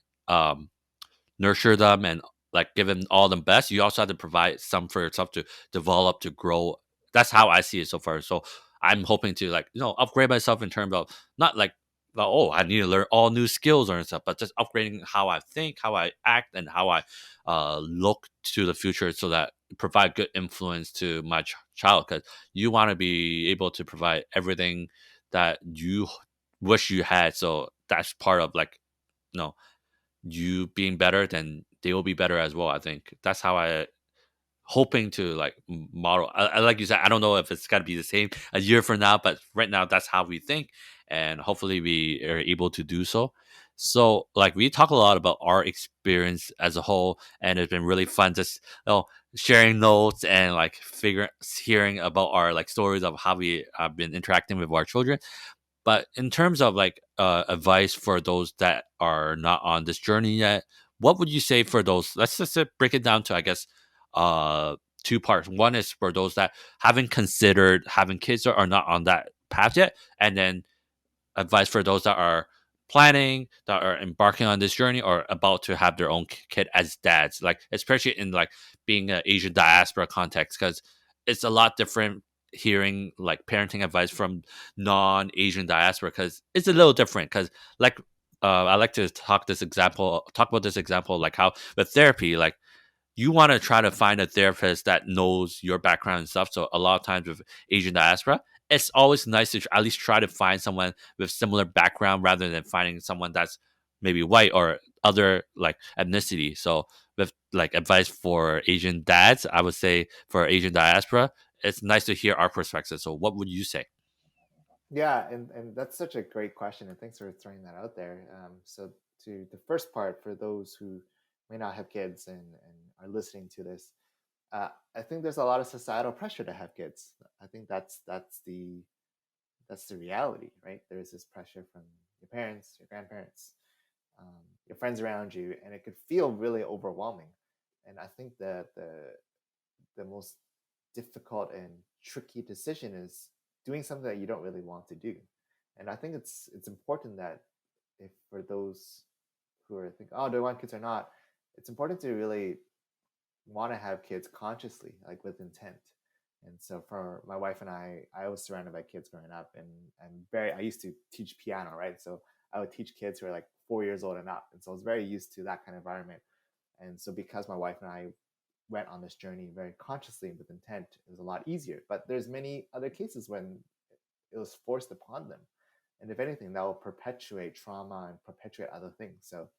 nurture them and like give them all the best, you also have to provide some for yourself to develop, to grow. That's how I see it so far. So I'm hoping to like, upgrade myself in terms of not like, oh, I need to learn all new skills or stuff, but just upgrading how I think, how I act, and how I look to the future so that provide good influence to my child. Because you want to be able to provide everything that you wish you had. So that's part of like, you know, you being better, then they will be better as well. I think that's how I hoping to like model. I like you said, I don't know if it's got to be the same a year from now, but right now that's how we think, and hopefully we are able to do so. So like we talk a lot about our experience as a whole, and it's been really fun just sharing notes and like figure hearing about our like stories of how we have been interacting with our children. But in terms of like advice for those that are not on this journey yet, what would you say for those? Let's just break it down to, I guess, uh, two parts. One is for those that haven't considered having kids or are not on that path yet, and then advice for those that are planning, that are embarking on this journey, or about to have their own kid as dads. Like especially in like being an Asian diaspora context, because it's a lot different hearing like parenting advice from non-Asian diaspora because it's a little different. Because like I like to talk about this example, like how with therapy, like you want to try to find a therapist that knows your background and stuff. So a lot of times with Asian diaspora, it's always nice to at least try to find someone with similar background rather than finding someone that's maybe white or other like ethnicity. So with like advice for Asian dads, I would say for Asian diaspora, it's nice to hear our perspective. So what would you say? Yeah, and that's such a great question, and thanks for throwing that out there. So to the first part, for those who may not have kids and are listening to this, I think there's a lot of societal pressure to have kids. I think that's the reality, right? There's this pressure from your parents, your grandparents, your friends around you, and it could feel really overwhelming. And I think that the most difficult and tricky decision is doing something that you don't really want to do. And I think it's important that if for those who are thinking, oh, do I want kids or not, it's important to really want to have kids consciously, like with intent. And so for my wife and I was surrounded by kids growing up, and I used to teach piano, right? So I would teach kids who are like 4 years old and up, and so I was very used to that kind of environment. And so because my wife and I went on this journey very consciously with intent, it was a lot easier. But there's many other cases when it was forced upon them, and if anything, that will perpetuate trauma and perpetuate other things. So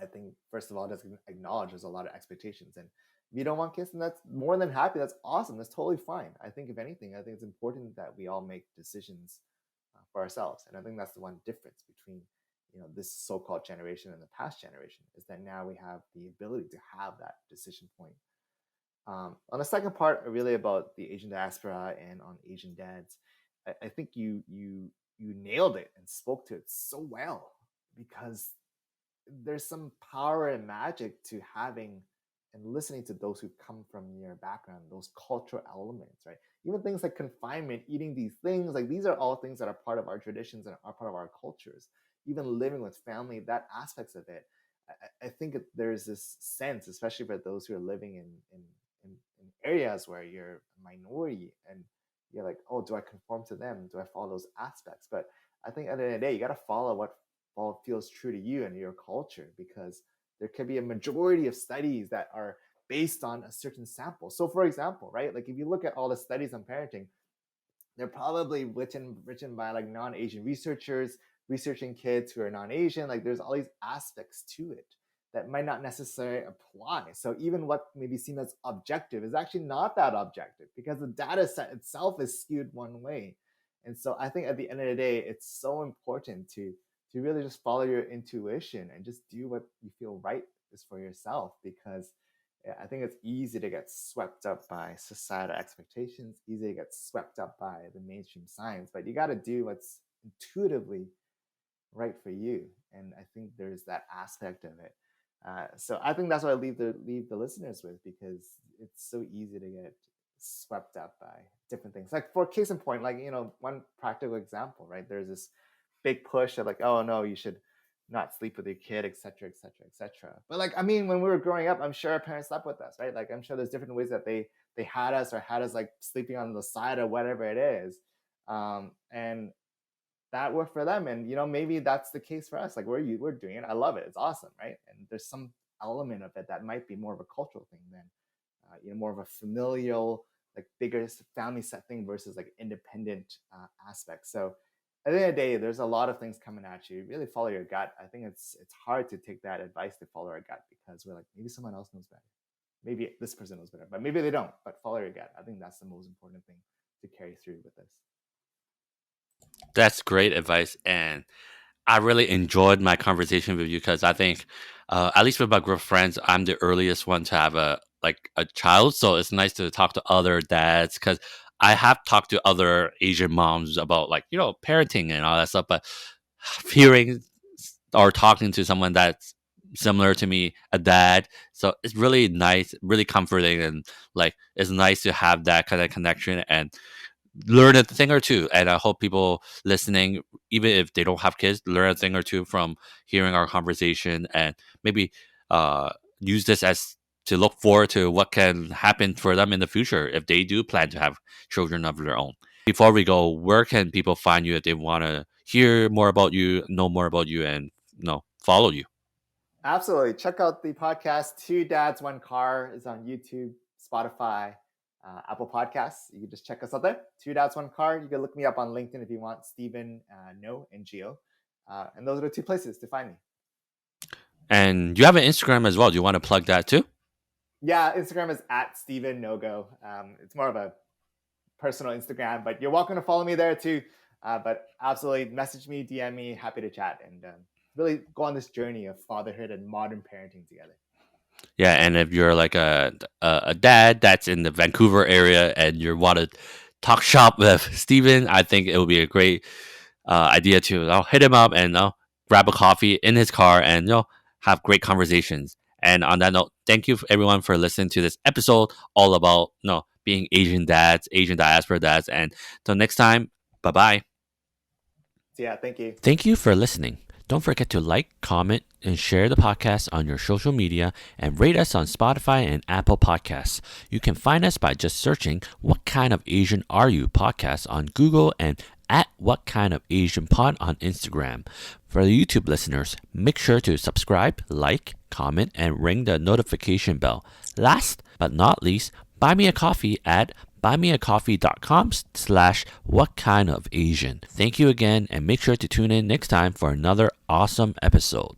I think first of all, just acknowledge there's a lot of expectations, and if you don't want kids, then that's more than happy. That's awesome. That's totally fine. I think if anything, I think it's important that we all make decisions for ourselves, and I think that's the one difference between this so-called generation and the past generation is that now we have the ability to have that decision point. On the second part, really about the Asian diaspora and on Asian dads, I think you nailed it and spoke to it so well because there's some power and magic to having and listening to those who come from your background, those cultural elements, right? Even things like confinement, eating these things, like these are all things that are part of our traditions and are part of our cultures. Even living with family, that aspects of it. I think there's this sense, especially for those who are living in areas where you're a minority and you're like, oh, do I conform to them? Do I follow those aspects? But I think at the end of the day, you got to follow what feels true to you and your culture, because there could be a majority of studies that are based on a certain sample. So, for example, right, like if you look at all the studies on parenting, they're probably written by like non-Asian researchers researching kids who are non-Asian. Like there's all these aspects to it that might not necessarily apply. So even what maybe seems as objective is actually not that objective, because the data set itself is skewed one way. And so I think at the end of the day, it's so important to really just follow your intuition and just do what you feel right is for yourself, because I think it's easy to get swept up by societal expectations, easy to get swept up by the mainstream science, but you got to do what's intuitively right for you. And I think there's that aspect of it. So I think that's what I leave the listeners with, because it's so easy to get swept up by different things. Like for case in point, like one practical example, right? There's this big push of like, oh no, you should not sleep with your kid, etc., etc., etc. But like, I mean, when we were growing up, I'm sure our parents slept with us, right? Like, I'm sure there's different ways that they had us like sleeping on the side or whatever it is, and that worked for them. And maybe that's the case for us. Like we're doing it. I love it. It's awesome, right? And there's some element of it that might be more of a cultural thing than more of a familial, like bigger family set thing versus like independent aspect. So at the end of the day, there's a lot of things coming at you. Really follow your gut. I think it's hard to take that advice to follow our gut, because we're like, maybe someone else knows better. Maybe this person knows better, but maybe they don't. But follow your gut. I think that's the most important thing to carry through with this. That's great advice, and I really enjoyed my conversation with you because I think, at least with my group of friends, I'm the earliest one to have a child. So it's nice to talk to other dads, because I have talked to other Asian moms about parenting and all that stuff, but hearing or talking to someone that's similar to me, a dad, so it's really nice, really comforting, and like it's nice to have that kind of connection and learn a thing or two. And I hope people listening, even if they don't have kids, learn a thing or two from hearing our conversation, and maybe uh, use this as to look forward to what can happen for them in the future if they do plan to have children of their own. Before we go, where can people find you if they want to hear more about you, know more about you, and follow you? Absolutely. Check out the podcast Two Dads, One Car is on YouTube, Spotify, Apple Podcasts. You can just check us out there. Two Dads, One Car. You can look me up on LinkedIn if you want, Stephen No and Gio. And those are the two places to find me. And you have an Instagram as well. Do you want to plug that too? Yeah, Instagram is at Stephen Nogo. It's more of a personal Instagram, but you're welcome to follow me there too. But absolutely, message me, DM me. Happy to chat and really go on this journey of fatherhood and modern parenting together. Yeah, and if you're like a dad that's in the Vancouver area and you want to talk shop with Steven, I think it would be a great idea to hit him up and grab a coffee in his car and have great conversations. And on that note, thank you everyone for listening to this episode all about being Asian dads, Asian diaspora dads. And till next time, bye bye. So yeah, thank you. Thank you for listening. Don't forget to like, comment, and share the podcast on your social media and rate us on Spotify and Apple Podcasts. You can find us by just searching What Kind of Asian Are You podcast on Google and at What Kind of Asian Pod on Instagram. For the YouTube listeners, make sure to subscribe, like, comment, and ring the notification bell. Last but not least, buy me a coffee at buymeacoffee.com/whatkindofasian. Thank you again, and make sure to tune in next time for another awesome episode.